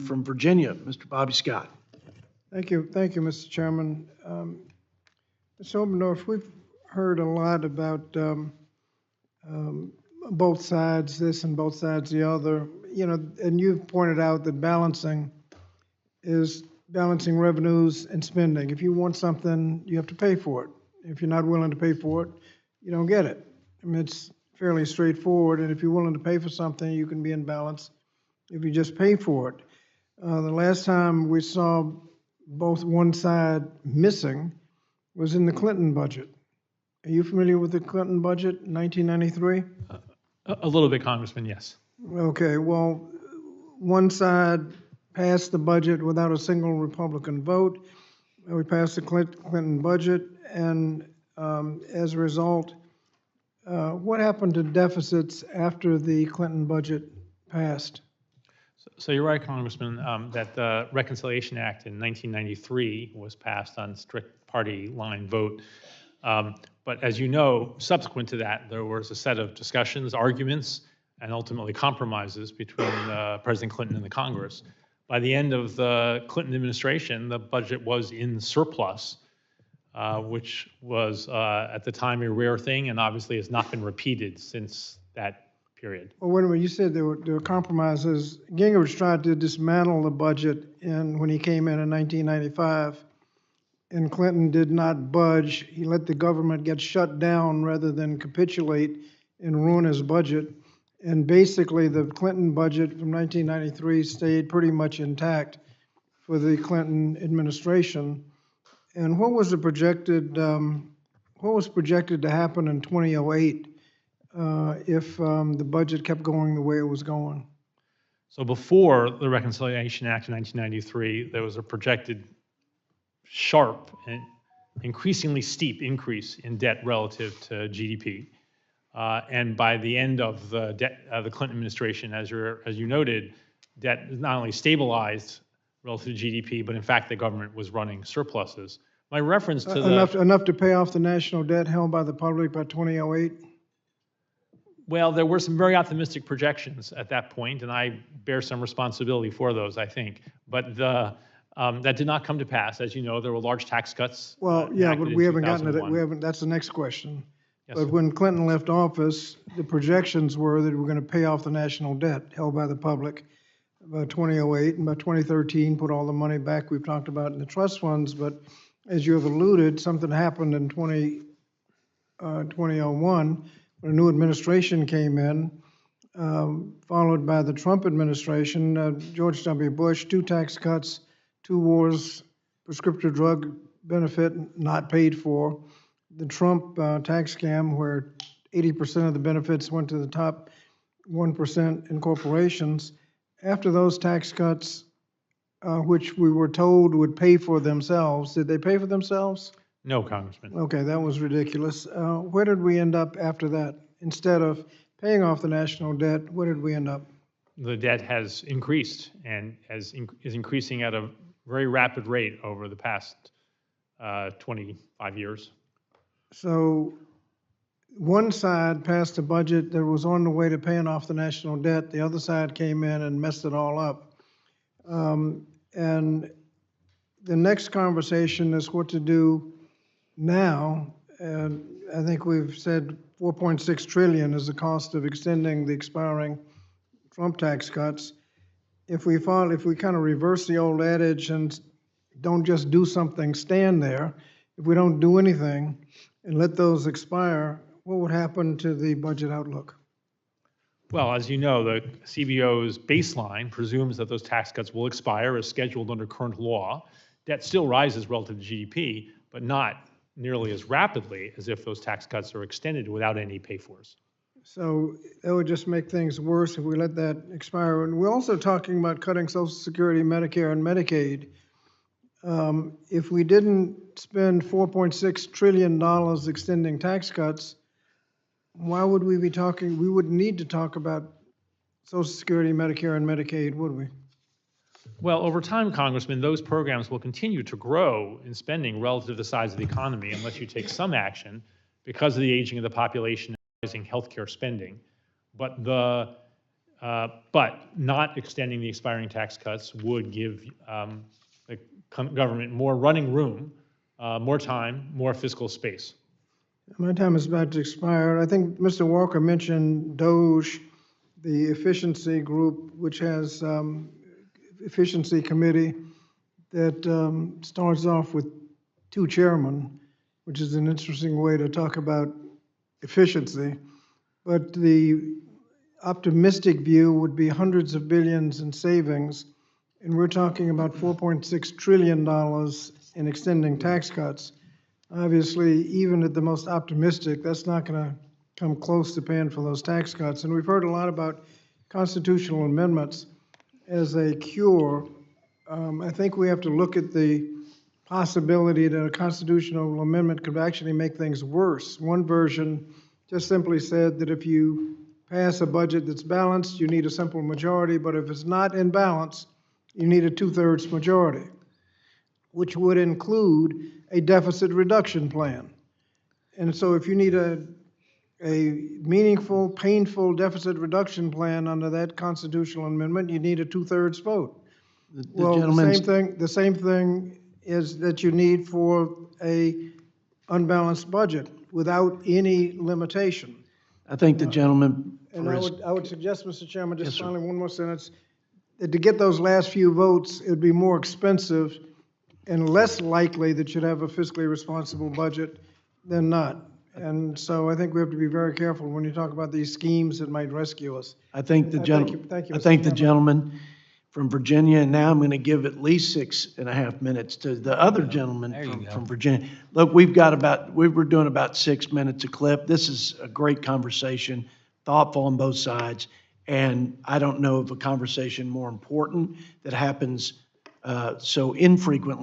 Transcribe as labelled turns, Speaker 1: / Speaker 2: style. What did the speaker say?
Speaker 1: from Virginia, Mr. Bobby Scott.
Speaker 2: Thank you, Mr. Chairman. Mr. Obendorf, we've heard a lot about both sides, this and both sides the other. You know, and you've pointed out that balancing is balancing revenues and spending. If you want something, you have to pay for it. If you're not willing to pay for it, you don't get it. I mean, it's fairly straightforward. And if you're willing to pay for something, you can be in balance if you just pay for it. The last time we saw both one side missing was in the Clinton budget. Are you familiar with the Clinton budget in 1993?
Speaker 3: A little bit, Congressman, yes.
Speaker 2: Okay, well, one side passed the budget without a single Republican vote. We passed the Clinton budget, and as a result, what happened to deficits after the Clinton budget passed?
Speaker 3: So you're right, Congressman, that the Reconciliation Act in 1993 was passed on strict party line vote. But as you know, subsequent to that, there was a set of discussions, arguments, and ultimately compromises between President Clinton and the Congress. By the end of the Clinton administration, the budget was in surplus, which was at the time a rare thing and obviously has not been repeated since that period.
Speaker 2: Well, wait a minute, you said there were compromises. Gingrich tried to dismantle the budget when he came in 1995, and Clinton did not budge. He let the government get shut down rather than capitulate and ruin his budget. And basically, the Clinton budget from 1993 stayed pretty much intact for the Clinton administration. And what was projected to happen in 2008 if the budget kept going the way it was going?
Speaker 3: So before the Reconciliation Act of 1993, there was a projected sharp and increasingly steep increase in debt relative to GDP. And by the end of the Clinton administration, as you noted, debt not only stabilized relative to GDP, but in fact the government was running surpluses. My reference to
Speaker 2: enough to pay off the national debt held by the public by 2008?
Speaker 3: Well, there were some very optimistic projections at that point, and I bear some responsibility for those, I think. But that did not come to pass. As you know, there were large tax cuts.
Speaker 2: Well, yeah, but we haven't gotten to that. That's the next question. Yes, but when Clinton left office, the projections were that we're going to pay off the national debt held by the public by 2008, and by 2013, put all the money back we've talked about in the trust funds. But as you have alluded, something happened in 2001 when a new administration came in, followed by the Trump administration, George W. Bush, 2 tax cuts, 2 wars, prescriptive drug benefit not paid for, the Trump tax scam where 80% of the benefits went to the top 1% in corporations. After those tax cuts, which we were told would pay for themselves, did they pay for themselves?
Speaker 3: No, Congressman.
Speaker 2: Okay, that was ridiculous. Where did we end up after that? Instead of paying off the national debt, where did we end up?
Speaker 3: The debt has increased and is increasing at a very rapid rate over the past 25 years. So
Speaker 2: one side passed a budget that was on the way to paying off the national debt. The other side came in and messed it all up. And the next conversation is what to do now. And I think we've said 4.6 trillion is the cost of extending the expiring Trump tax cuts. If we kind of reverse the old adage and don't just do something, stand there, if we don't do anything and let those expire, what would happen to the budget outlook?
Speaker 3: Well, as you know, the CBO's baseline presumes that those tax cuts will expire as scheduled under current law. Debt still rises relative to GDP, but not nearly as rapidly as if those tax cuts are extended without any pay-fors.
Speaker 2: So that would just make things worse if we let that expire. And we're also talking about cutting Social Security, Medicare, and Medicaid. If we didn't spend $4.6 trillion extending tax cuts, why would we be talking? We wouldn't need to talk about Social Security, Medicare, and Medicaid, would we?
Speaker 3: Well, over time, Congressman, those programs will continue to grow in spending relative to the size of the economy unless you take some action because of the aging of the population and rising healthcare spending. But the But not extending the expiring tax cuts would give the government more running room, more time, more fiscal space.
Speaker 2: My time is about to expire. I think Mr. Walker mentioned DOGE, the efficiency group, which has efficiency committee that starts off with 2 chairmen, which is an interesting way to talk about efficiency. But the optimistic view would be hundreds of billions in savings, and we're talking about $4.6 trillion in extending tax cuts. Obviously, even at the most optimistic, that's not going to come close to paying for those tax cuts. And we've heard a lot about constitutional amendments as a cure. I think we have to look at the possibility that a constitutional amendment could actually make things worse. One version just simply said that if you pass a budget that's balanced, you need a simple majority, but if it's not in balance, you need a 2/3 majority, which would include a deficit reduction plan. And so if you need a meaningful, painful deficit reduction plan under that constitutional amendment, you need a 2/3 vote. Well, the same thing is that you need for a unbalanced budget without any limitation.
Speaker 1: I think the gentleman.
Speaker 2: And I would suggest, Mr. Chairman, just finally one more sentence, that to get those last few votes, it would be more expensive and less likely that you'd have a fiscally responsible budget than not. And so I think we have to be very careful when you talk about these schemes that might rescue us.
Speaker 1: I think the gentleman.
Speaker 2: Thank you,
Speaker 1: I
Speaker 2: Mr.
Speaker 1: thank the
Speaker 2: Chairman.
Speaker 1: gentleman from Virginia, and now I'm going to give at least 6.5 minutes to the other gentleman from Virginia. Look, we were doing about 6 minutes a clip. This is a great conversation, thoughtful on both sides, and I don't know of a conversation more important that happens so infrequently